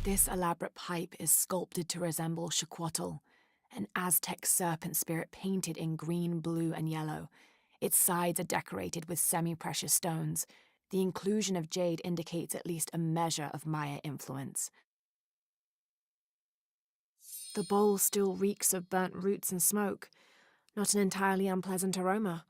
This elaborate pipe is sculpted to resemble Xicoatl, an Aztec serpent spirit painted in green, blue, and yellow. Its sides are decorated with semi-precious stones. The inclusion of jade indicates at least a measure of Maya influence. The bowl still reeks of burnt roots and smoke. Not an entirely unpleasant aroma.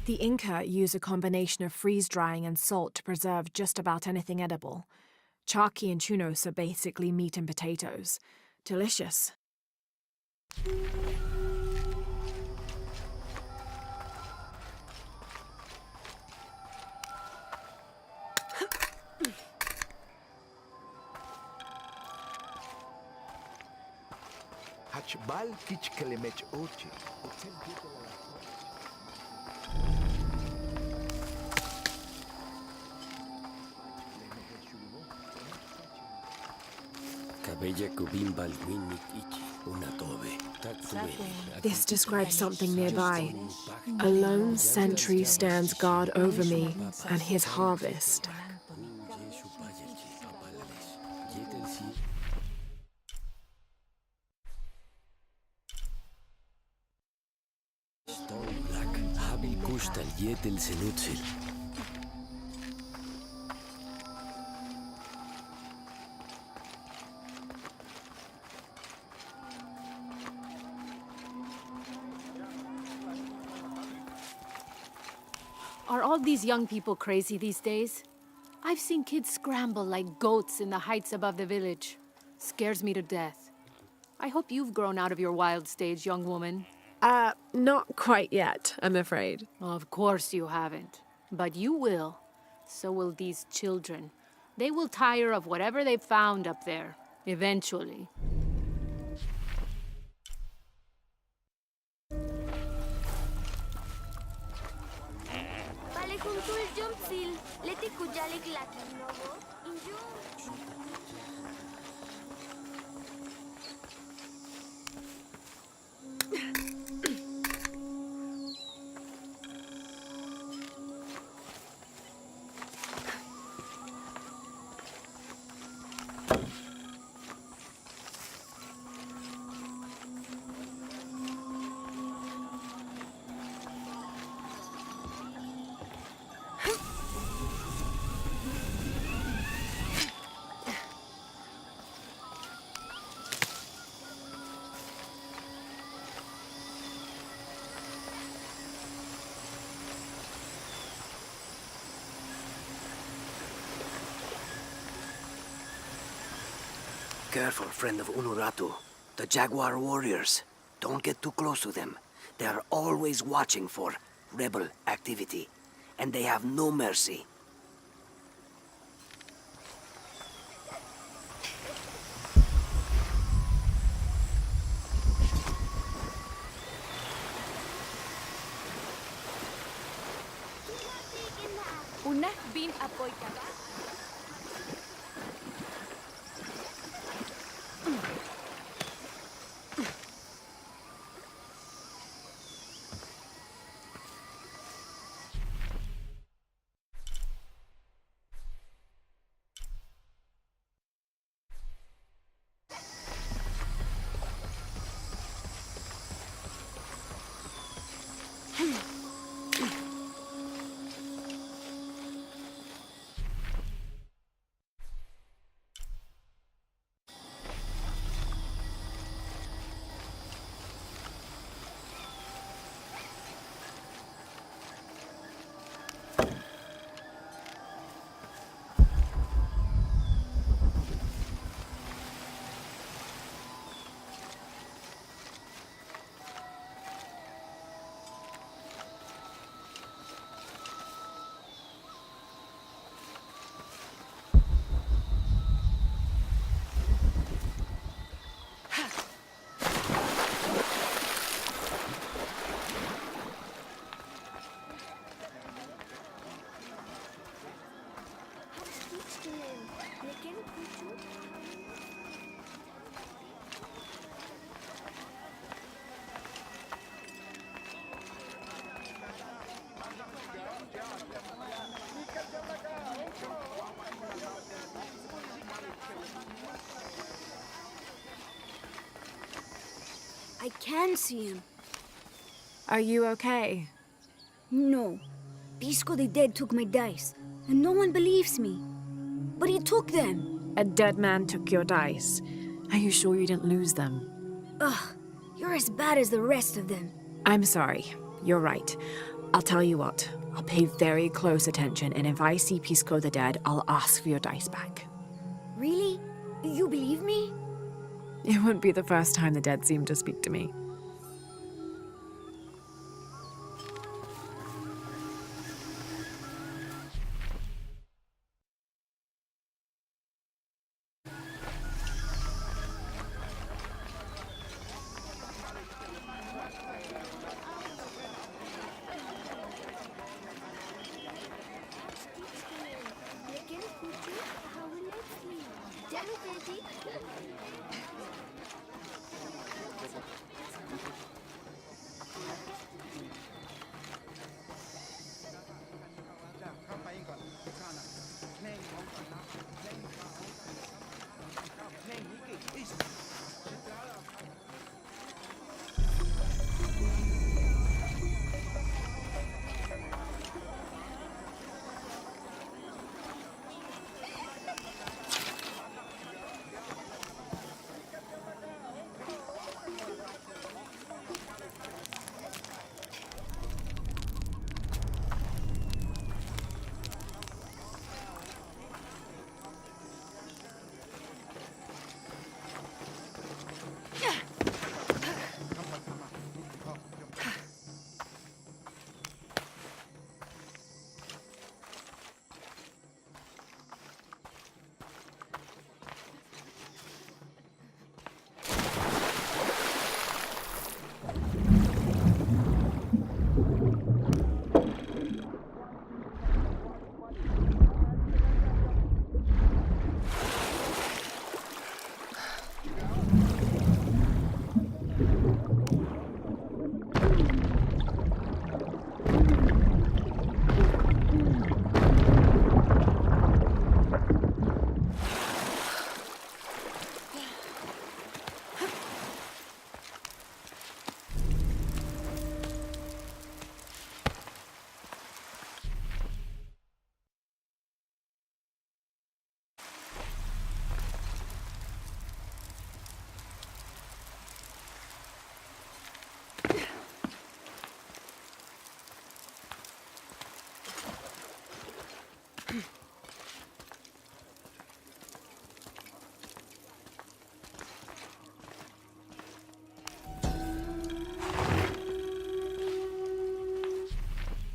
The Inca used a combination of freeze-drying and salt to preserve just about anything edible. Charqui and chunos are basically meat and potatoes. Delicious. Hachbal kichkelemech oche. This describes something nearby. A lone sentry stands guard over me and his harvest. Are all these young people crazy these days? I've seen kids scramble like goats in the heights above the village. Scares me to death. I hope you've grown out of your wild stage, young woman. Not quite yet, I'm afraid. Of course you haven't. But you will. So will these children. They will tire of whatever they've found up there, eventually. careful, friend of Unuratu. The Jaguar warriors. Don't get too close to them. They are always watching for rebel activity. And they have no mercy. Una bin apoitada. I can see him. Are you okay? No. Pisco the Dead took my dice, and no one believes me. But he took them. A dead man took your dice. Are you sure you didn't lose them? Ugh, you're as bad as the rest of them. I'm sorry. You're right. I'll tell you what. I'll pay very close attention, and if I see Pisco the Dead, I'll ask for your dice back. Really? You believe me? It wouldn't be the first time the dead seemed to speak to me.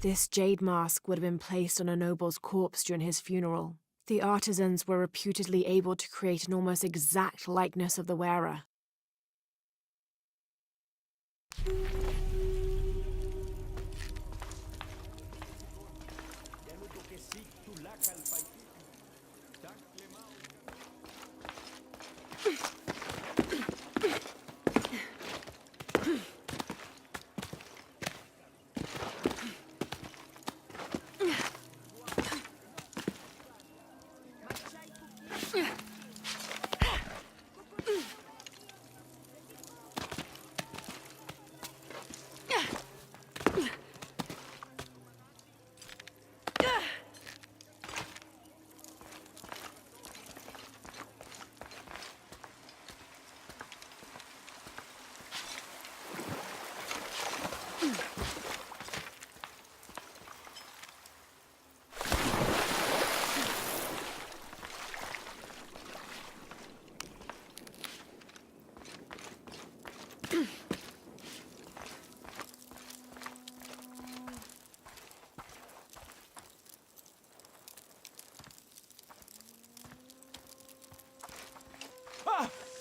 This jade mask would have been placed on a noble's corpse during his funeral. The artisans were reputedly able to create an almost exact likeness of the wearer.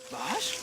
Bash?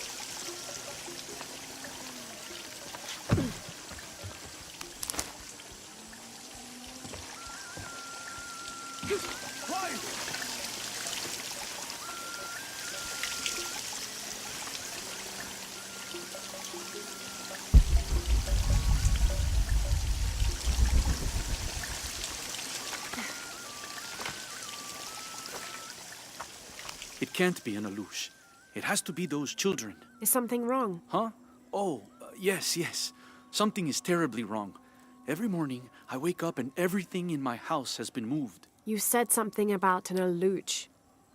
It can't be an Alush. It has to be those children. Is something wrong? Huh? Oh, yes. Something is terribly wrong. Every morning, I wake up and everything in my house has been moved. You said something about an Aluch.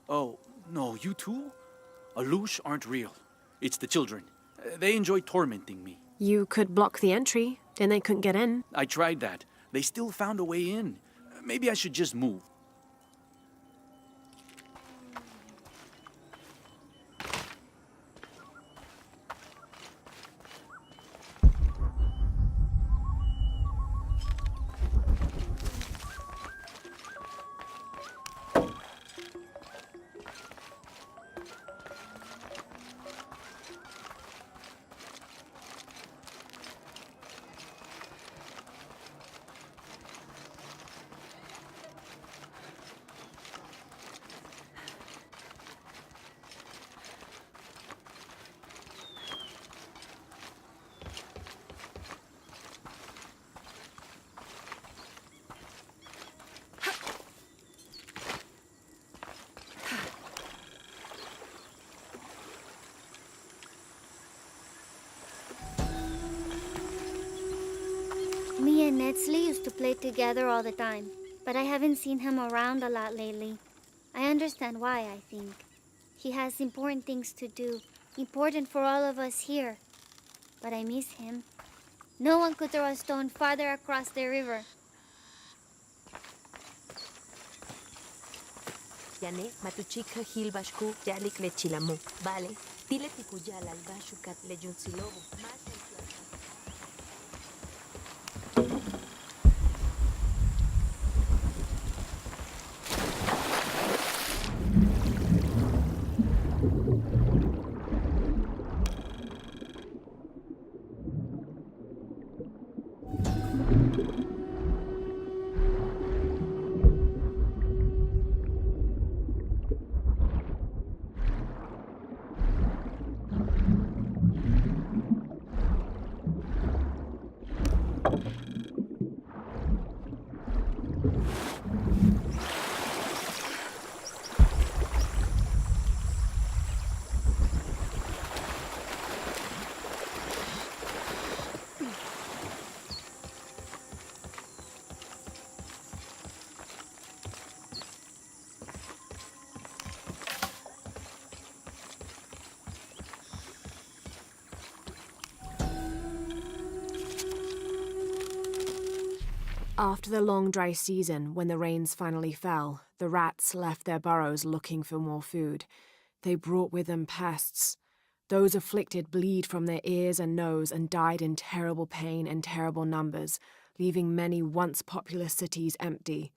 Oh, no, you too? Alush aren't real. It's the children. They enjoy tormenting me. You could block the entry, then they couldn't get in. I tried that. They still found a way in. Maybe I should just move. Me and Nedsley used to play together all the time, but I haven't seen him around a lot lately. I understand why, I think. He has important things to do, important for all of us here. But I miss him. No one could throw a stone farther across the river. Yane, matuchika hilbashku yalik lechilamu. Vale, dile tikuyal al bashukat lejunsilobo. After the long dry season, when the rains finally fell, the rats left their burrows looking for more food. They brought with them pests. Those afflicted bleed from their ears and nose and died in terrible pain and terrible numbers, leaving many once populous cities empty.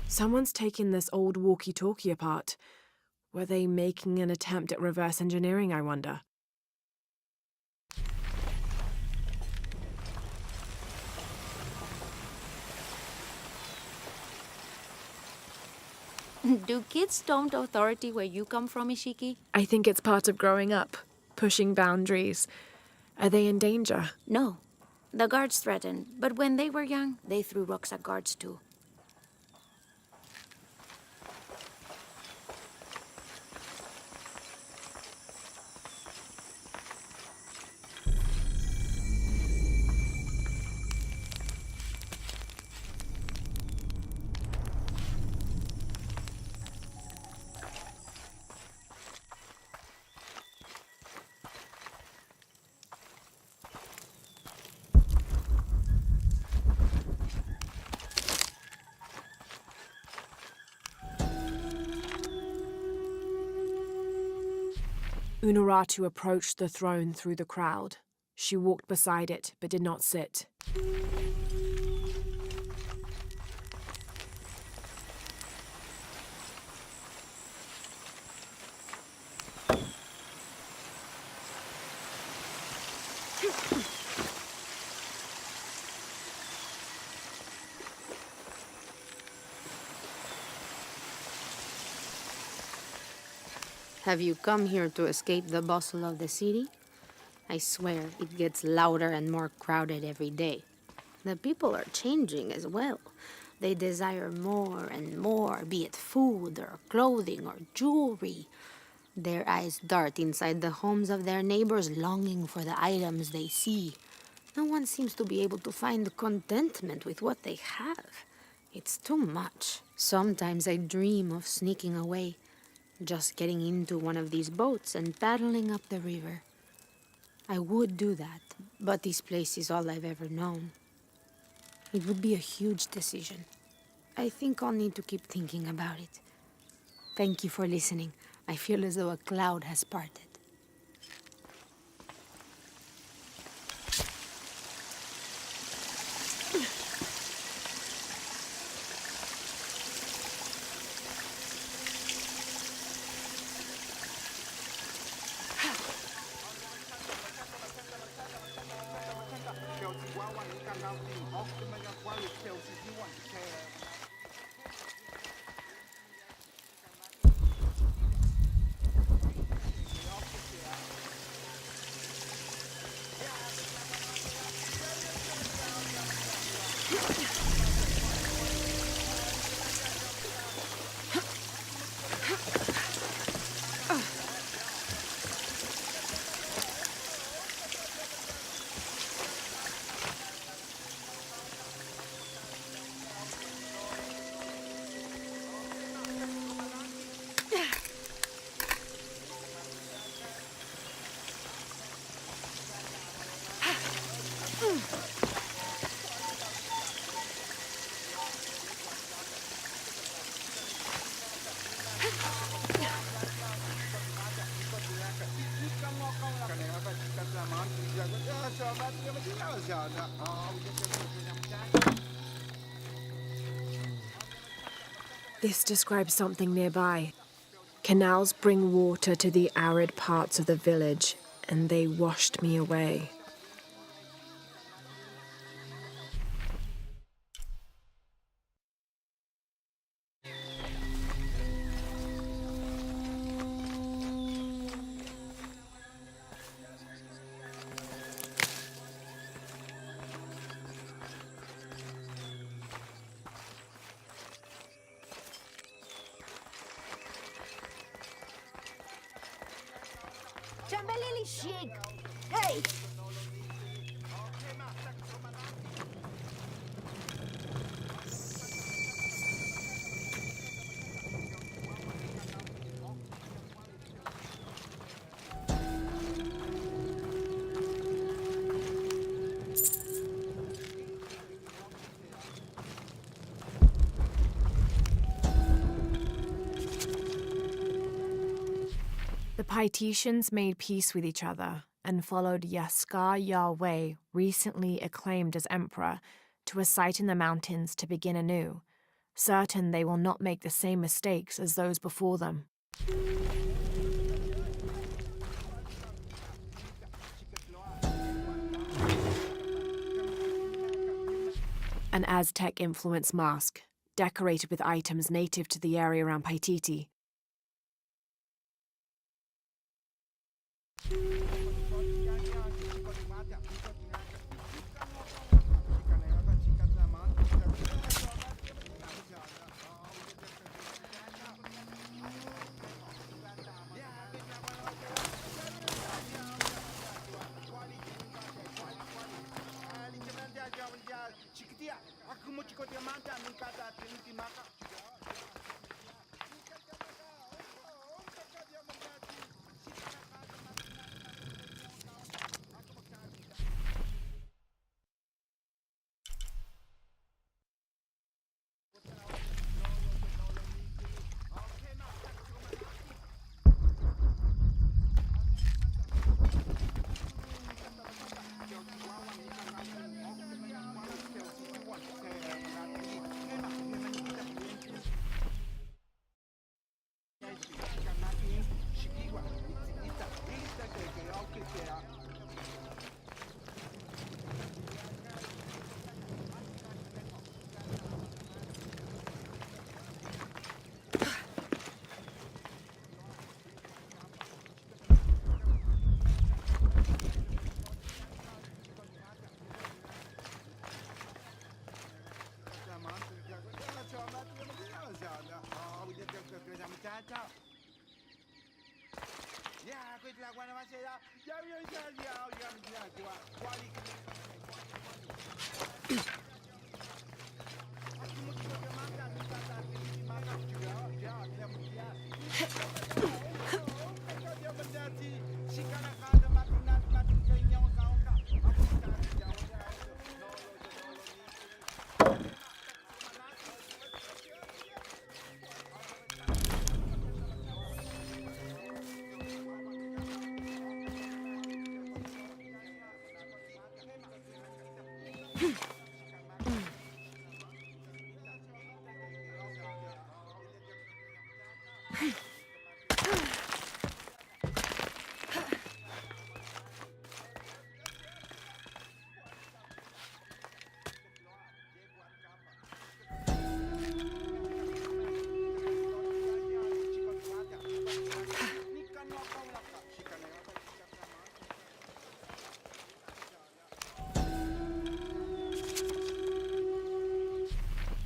Someone's taken this old walkie-talkie apart. Were they making an attempt at reverse engineering, I wonder? Do kids storm authority where you come from, Ishiki? I think it's part of growing up, pushing boundaries. Are they in danger? No. The guards threatened, but when they were young, they threw rocks at guards too. Unuratu approached the throne through the crowd. She walked beside it, but did not sit. Have you come here to escape the bustle of the city? I swear, it gets louder and more crowded every day. The people are changing as well. They desire more and more, be it food or clothing or jewelry. Their eyes dart inside the homes of their neighbors, longing for the items they see. No one seems to be able to find contentment with what they have. It's too much. Sometimes I dream of sneaking away, just getting into one of these boats and paddling up the river. I would do that, but this place is all I've ever known. It would be a huge decision. I think I'll need to keep thinking about it. Thank you for listening. I feel as though a cloud has parted. This describes something nearby. Canals bring water to the arid parts of the village, and they washed me away. Pamelili Sheik! Hey! The Paititians made peace with each other and followed Yaskar Yahweh, recently acclaimed as emperor, to a site in the mountains to begin anew, certain they will not make the same mistakes as those before them. An Aztec-influenced mask, decorated with items native to the area around Paititi.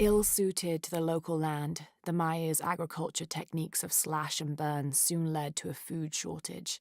Ill-suited to the local land, the Maya's agriculture techniques of slash and burn soon led to a food shortage.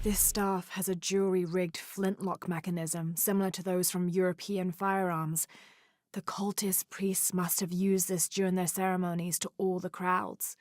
This staff has a jury-rigged flintlock mechanism similar to those from European firearms. The cultist priests must have used this during their ceremonies to awe the crowds.